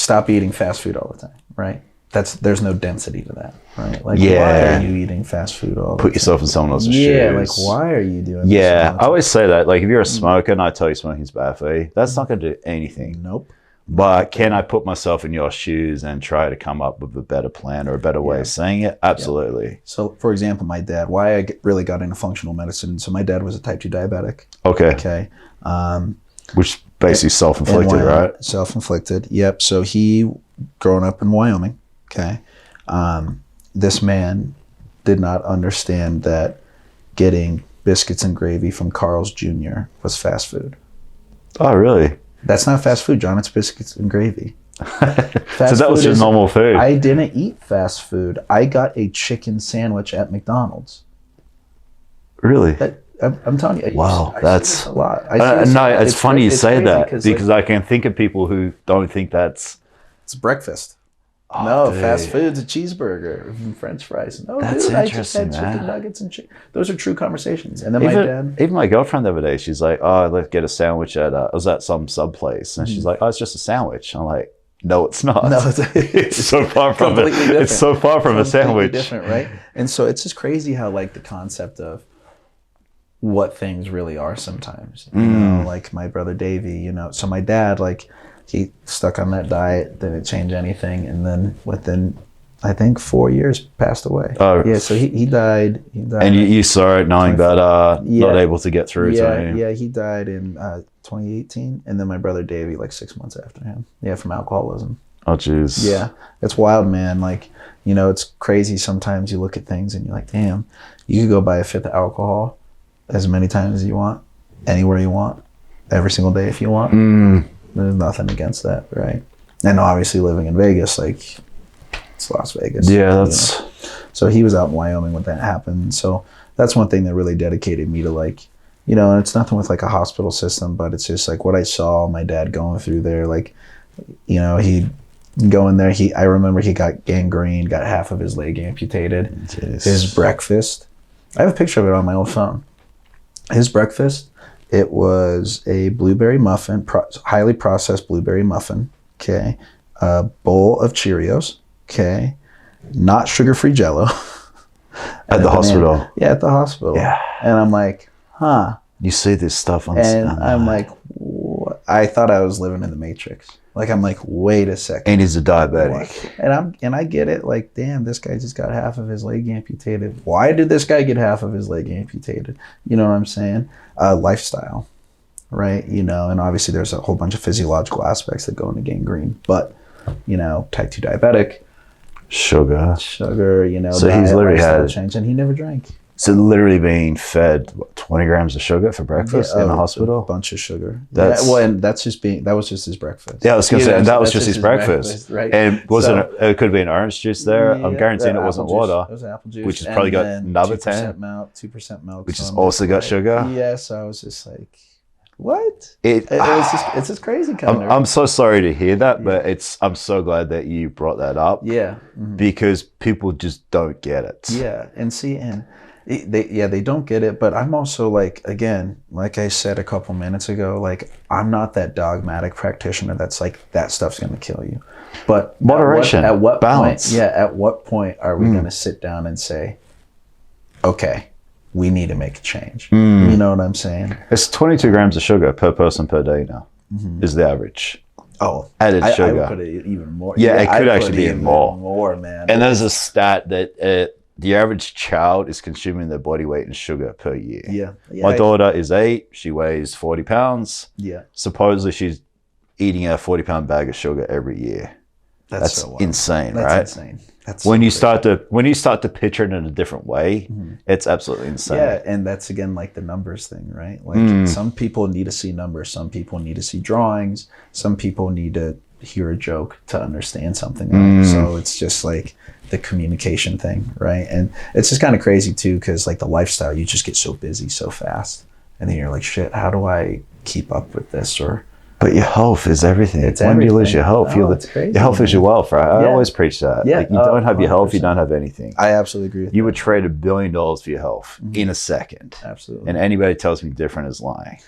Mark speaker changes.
Speaker 1: stop eating fast food all the time, right? There's no density to that, right? Like, why are you eating fast food all the time?
Speaker 2: Put yourself in someone else's shoes.
Speaker 1: Yeah, like, why are you doing this?
Speaker 2: Yeah, I always say that. Like, if you're a smoker and I tell you smoking's bad for you, that's not going to do anything.
Speaker 1: Nope.
Speaker 2: But can I put myself in your shoes and try to come up with a better plan or a better way of saying it? Absolutely. Yeah.
Speaker 1: So, for example, my dad, why I really got into functional medicine. So my dad was a type 2 diabetic.
Speaker 2: Okay. Which basically self-inflicted, right?
Speaker 1: Self-inflicted. Yep. So he, growing up in Wyoming, okay, this man did not understand that getting biscuits and gravy from Carl's Jr. was fast food.
Speaker 2: Oh, really?
Speaker 1: That's not fast food, John. It's biscuits and gravy.
Speaker 2: So that was just normal food.
Speaker 1: I didn't eat fast food. I got a chicken sandwich at McDonald's.
Speaker 2: Really?
Speaker 1: I'm telling you.
Speaker 2: Wow, that's
Speaker 1: a lot.
Speaker 2: No, it's funny you say that because I can think of people who don't think it's
Speaker 1: breakfast.
Speaker 2: Oh,
Speaker 1: no,
Speaker 2: dude.
Speaker 1: Fast food's a cheeseburger and French fries. No,
Speaker 2: that's
Speaker 1: dude,
Speaker 2: interesting,
Speaker 1: I just had chicken nuggets and chicken. Those are true conversations. And then
Speaker 2: even my girlfriend the other day, she's like, "Oh, let's get a sandwich at I was at some sub place," and she's like, "Oh, it's just a sandwich." I'm like, "No, it's not.
Speaker 1: No,
Speaker 2: it's so far from it. It's so far from a sandwich.
Speaker 1: Different, right?" And so it's just crazy how like the concept of what things really are sometimes. You know, like my brother Davey. You know, so my dad like. He stuck on that diet, didn't change anything, and then within, I think, 4 years, passed away.
Speaker 2: Oh,
Speaker 1: yeah. So he died.
Speaker 2: And you saw it, knowing that not able to get through.
Speaker 1: Yeah, he died in 2018, and then my brother Davey, like 6 months after him. Yeah, from alcoholism.
Speaker 2: Oh, jeez.
Speaker 1: Yeah, it's wild, man. Like, you know, it's crazy. Sometimes you look at things and you're like, damn, you could go buy a fifth of alcohol as many times as you want, anywhere you want, every single day if you want. There's nothing against that, right? And obviously living in Vegas, like, it's Las Vegas.
Speaker 2: Yeah, that's...
Speaker 1: You know? So he was out in Wyoming when that happened. So that's one thing that really dedicated me to, like, you know, and it's nothing with, like, a hospital system, but it's just, like, what I saw my dad going through there. Like, you know, he'd go in there. I remember he got gangrene, got half of his leg amputated.
Speaker 2: Jeez.
Speaker 1: His breakfast. I have a picture of it on my old phone. His breakfast... It was a blueberry muffin, highly processed blueberry muffin, okay, a bowl of Cheerios, okay, not sugar-free Jell-O.
Speaker 2: At the hospital?
Speaker 1: Yeah, at the hospital.
Speaker 2: Yeah.
Speaker 1: And I'm like, huh.
Speaker 2: You see this stuff on...
Speaker 1: And I'm like, what? I thought I was living in the Matrix. Like, I'm like, wait a second.
Speaker 2: And he's a diabetic.
Speaker 1: And I get it. Like, damn, this guy just got half of his leg amputated. Why did this guy get half of his leg amputated? You know what I'm saying? Lifestyle, right? You know, and obviously there's a whole bunch of physiological aspects that go into gangrene. But, you know, type 2 diabetic. Sugar, you know.
Speaker 2: So he's literally had...
Speaker 1: change, and he never drank.
Speaker 2: So literally being fed 20 grams of sugar for breakfast in the hospital?
Speaker 1: A bunch of sugar.
Speaker 2: And
Speaker 1: that was just his breakfast.
Speaker 2: Yeah, I was going to say, and that was just his breakfast.
Speaker 1: Right?
Speaker 2: And it could be an orange juice there. I'm guaranteeing it wasn't water.
Speaker 1: It was apple juice.
Speaker 2: Which has probably got another 10.
Speaker 1: 2% milk.
Speaker 2: Which has also got sugar.
Speaker 1: Yeah, so I was just like, what? It's just crazy kind of.
Speaker 2: I'm so sorry to hear that, but I'm so glad that you brought that up.
Speaker 1: Yeah.
Speaker 2: Because people just don't get it.
Speaker 1: Yeah, and see, and they don't get it, but I'm also like, again, like I said a couple minutes ago, like, I'm not that dogmatic practitioner that's like, that stuff's going to kill you. But
Speaker 2: moderation,
Speaker 1: at what
Speaker 2: balance.
Speaker 1: Point, at what point are we going to sit down and say, okay, we need to make a change? You know what I'm saying?
Speaker 2: It's 22 grams of sugar per person per day now, is the average.
Speaker 1: Oh,
Speaker 2: added sugar.
Speaker 1: I would put it even more.
Speaker 2: Yeah, it could actually be more.
Speaker 1: More, man.
Speaker 2: And there's a stat that the average child is consuming their body weight in sugar per year.
Speaker 1: Yeah.
Speaker 2: My daughter is 8. She weighs 40 pounds.
Speaker 1: Yeah.
Speaker 2: Supposedly she's eating a 40-pound bag of sugar every year. That's so insane, right?
Speaker 1: That's insane.
Speaker 2: When you start to picture it in a different way, it's absolutely insane.
Speaker 1: Yeah, and that's again like the numbers thing, right? Like some people need to see numbers, some people need to see drawings, some people need to hear a joke to understand something. Right? So it's just like the communication thing, right? And it's just kind of crazy too, because like the lifestyle, you just get so busy so fast, and then you're like, shit, how do I keep up with this?
Speaker 2: But your health is everything.
Speaker 1: It's
Speaker 2: when
Speaker 1: everything.
Speaker 2: Do you lose your health?
Speaker 1: It's crazy,
Speaker 2: your health is your wealth, right? I always preach that.
Speaker 1: Yeah.
Speaker 2: Like, you don't have your health,
Speaker 1: 100%.
Speaker 2: you don't have anything.
Speaker 1: I absolutely agree with
Speaker 2: you
Speaker 1: that.
Speaker 2: would trade $1 billion for your health in a second.
Speaker 1: Absolutely.
Speaker 2: And anybody tells me different is lying.